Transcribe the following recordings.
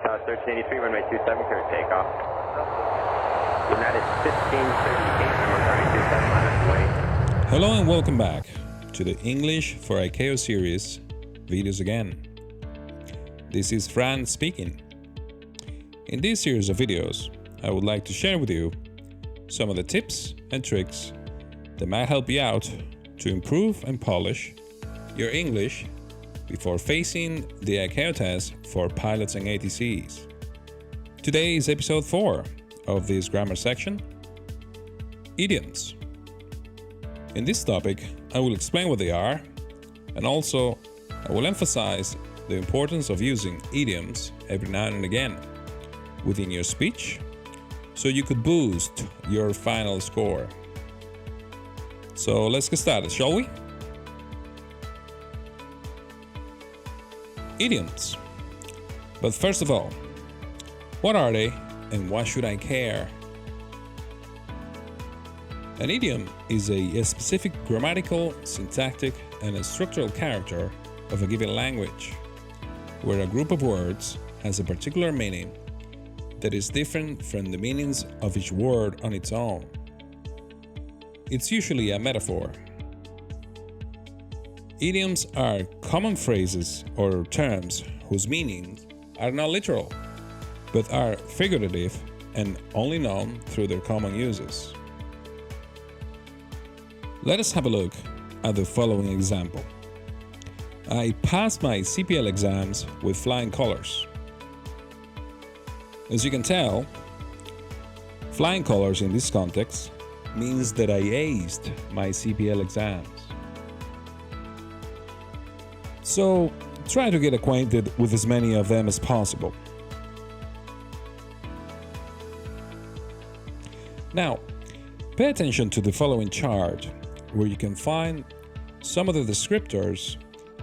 Tower 1383, runway 27, clear takeoff. United 1538, runway 27, on its way. Hello and welcome back to the English for Icao series videos again. This is Fran speaking. In this series of videos, I would like to share with you some of the tips and tricks that might help you out to improve and polish your English before facing the Icao test for pilots and ATCs. Today is episode 4 of this grammar section, idioms. In this topic, I will explain what they are, and also I will emphasize the importance of using idioms every now and again within your speech so you could boost your final score. So let's get started, shall we? Idioms. But first of all, what are they and why should I care? An idiom is a specific grammatical, syntactic, and a structural character of a given language, where a group of words has a particular meaning that is different from the meanings of each word on its own. It's usually a metaphor. Idioms are common phrases or terms whose meanings are not literal, but are figurative and only known through their common uses. Let us have a look at the following example. I passed my CPL exams with flying colors. As you can tell, flying colors in this context means that I aced my CPL exams. So try to get acquainted with as many of them as possible. Now, pay attention to the following chart where you can find some of the descriptors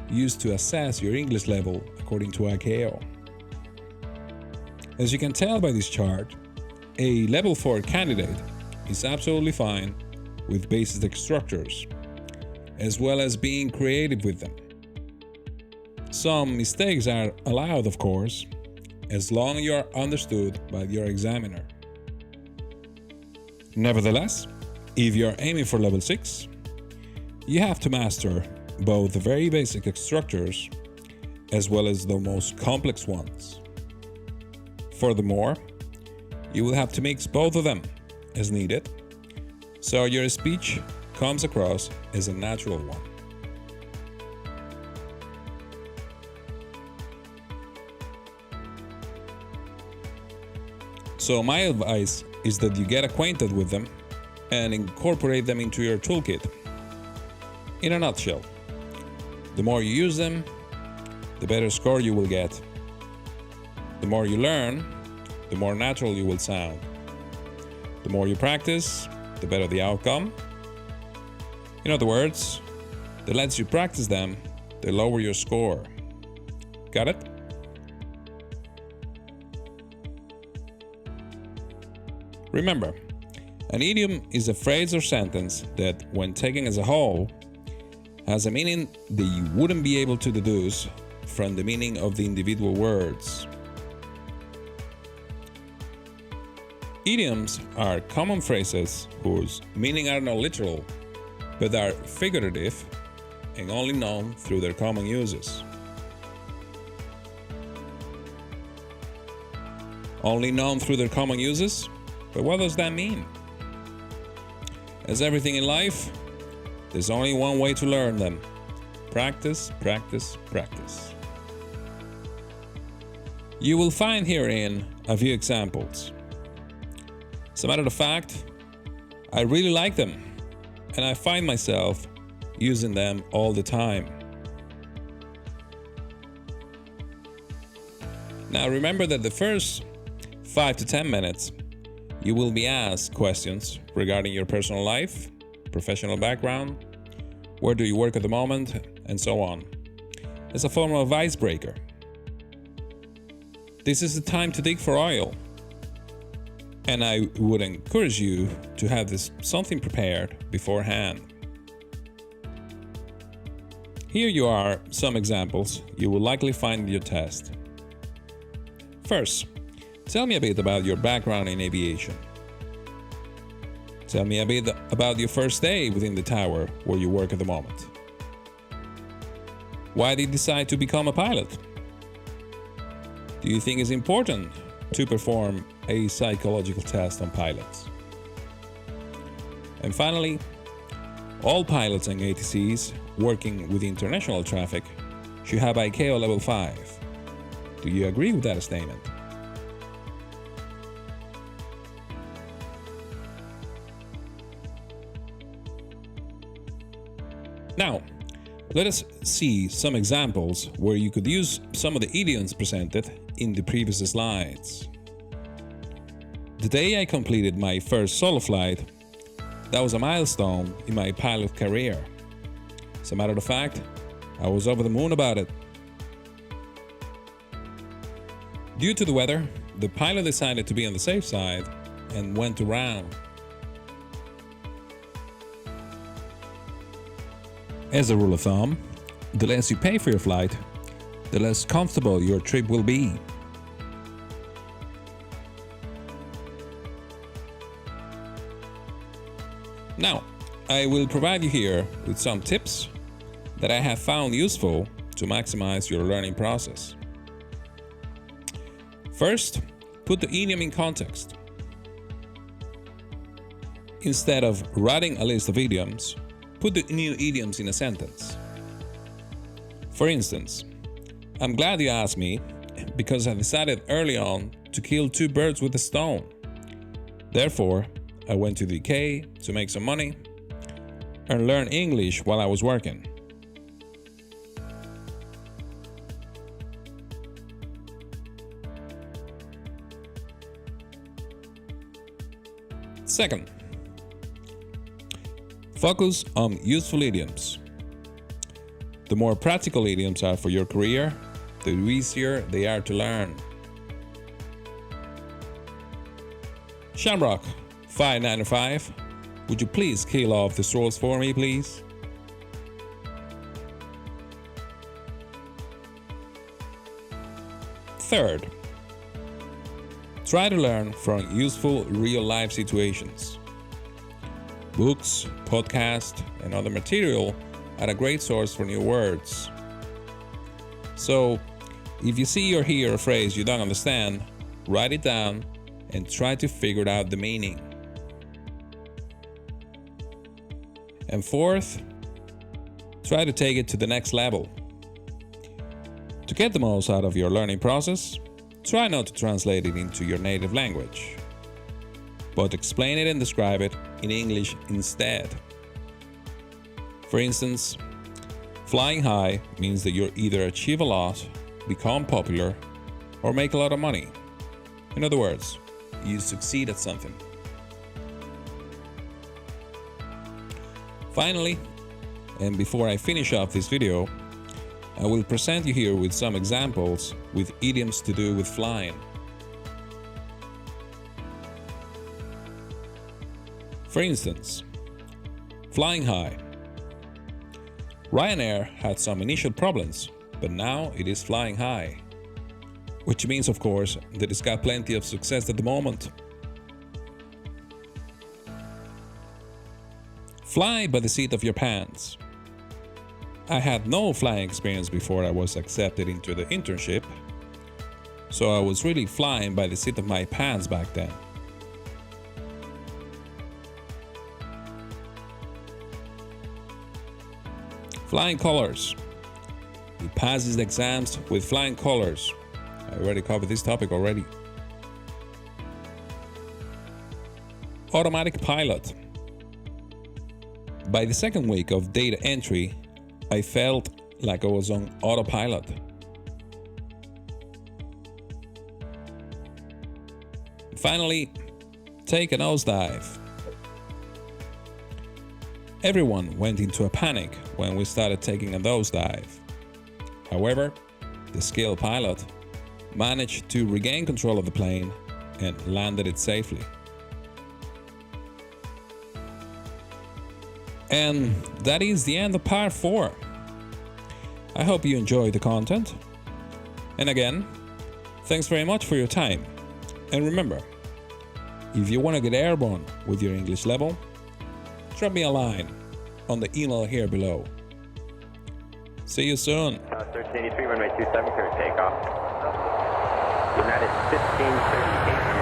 used to assess your English level according to Icao. As you can tell by this chart, a level 4 candidate is absolutely fine with basic structures, as well as being creative with them. Some mistakes are allowed, of course, as long as you are understood by your examiner. Nevertheless, if you are aiming for level 6, you have to master both the very basic structures as well as the most complex ones. Furthermore, you will have to mix both of them as needed, so your speech comes across as a natural one. So my advice is that you get acquainted with them and incorporate them into your toolkit. In a nutshell, the more you use them, the better score you will get. The more you learn, the more natural you will sound. The more you practice, the better the outcome. In other words, the less you practice them, the lower your score. Got it? Remember, an idiom is a phrase or sentence that, when taken as a whole, has a meaning that you wouldn't be able to deduce from the meaning of the individual words. Idioms are common phrases whose meaning are not literal, but are figurative and only known through their common uses. Only known through their common uses? But what does that mean? As everything in life, there's only one way to learn them. Practice, practice, practice. You will find herein a few examples. As a matter of fact, I really like them, and I find myself using them all the time. Now remember that the first 5 to 10 minutes, you will be asked questions regarding your personal life, professional background, where do you work at the moment, and so on, as a form of icebreaker. This is the time to dig for oil, and I would encourage you to have something prepared beforehand. Here you are some examples you will likely find in your test. First, tell me a bit about your background in aviation. Tell me a bit about your first day within the tower where you work at the moment. Why did you decide to become a pilot? Do you think it's important to perform a psychological test on pilots? And finally, all pilots and ATCs working with international traffic should have Icao level 5. Do you agree with that statement? Now, let us see some examples where you could use some of the idioms presented in the previous slides. The day I completed my first solo flight, that was a milestone in my pilot career. As a matter of fact, I was over the moon about it. Due to the weather, the pilot decided to be on the safe side and went around. As a rule of thumb, the less you pay for your flight, the less comfortable your trip will be. Now, I will provide you here with some tips that I have found useful to maximize your learning process. First, put the idiom in context. Instead of writing a list of idioms, put the new idioms in a sentence. For instance, I'm glad you asked me because I decided early on to kill 2 birds with a stone. Therefore, I went to the UK to make some money and learn English while I was working. Second, focus on useful idioms. The more practical idioms are for your career, the easier they are to learn. Shamrock 595, would you please kill off the straws for me, please? Third, try to learn from useful real-life situations. Books, podcasts, and other material are a great source for new words. So, if you see or hear a phrase you don't understand, write it down and try to figure out the meaning. And fourth, try to take it to the next level. To get the most out of your learning process, try not to translate it into your native language, but explain it and describe it in English instead. For instance, flying high means that you either achieve a lot, become popular, or make a lot of money. In other words, you succeed at something. Finally, and before I finish off this video, I will present you here with some examples with idioms to do with flying. For instance, flying high. Ryanair had some initial problems, but now it is flying high. Which means, of course, that it's got plenty of success at the moment. Fly by the seat of your pants. I had no flying experience before I was accepted into the internship, so I was really flying by the seat of my pants back then. Flying colors. He passes the exams with flying colors. I already covered this topic already. Automatic pilot. By the second week of data entry, I felt like I was on autopilot. Finally, take a nosedive. Everyone went into a panic when we started taking a nosedive. However, the skilled pilot managed to regain control of the plane and landed it safely. And that is the end of part 4. I hope you enjoyed the content. And again, Thanks very much for your time. And remember, if you want to get airborne with your English level, drop me a line on the email here below. See you soon. 1383, runway 27, clear takeoff. United 1538.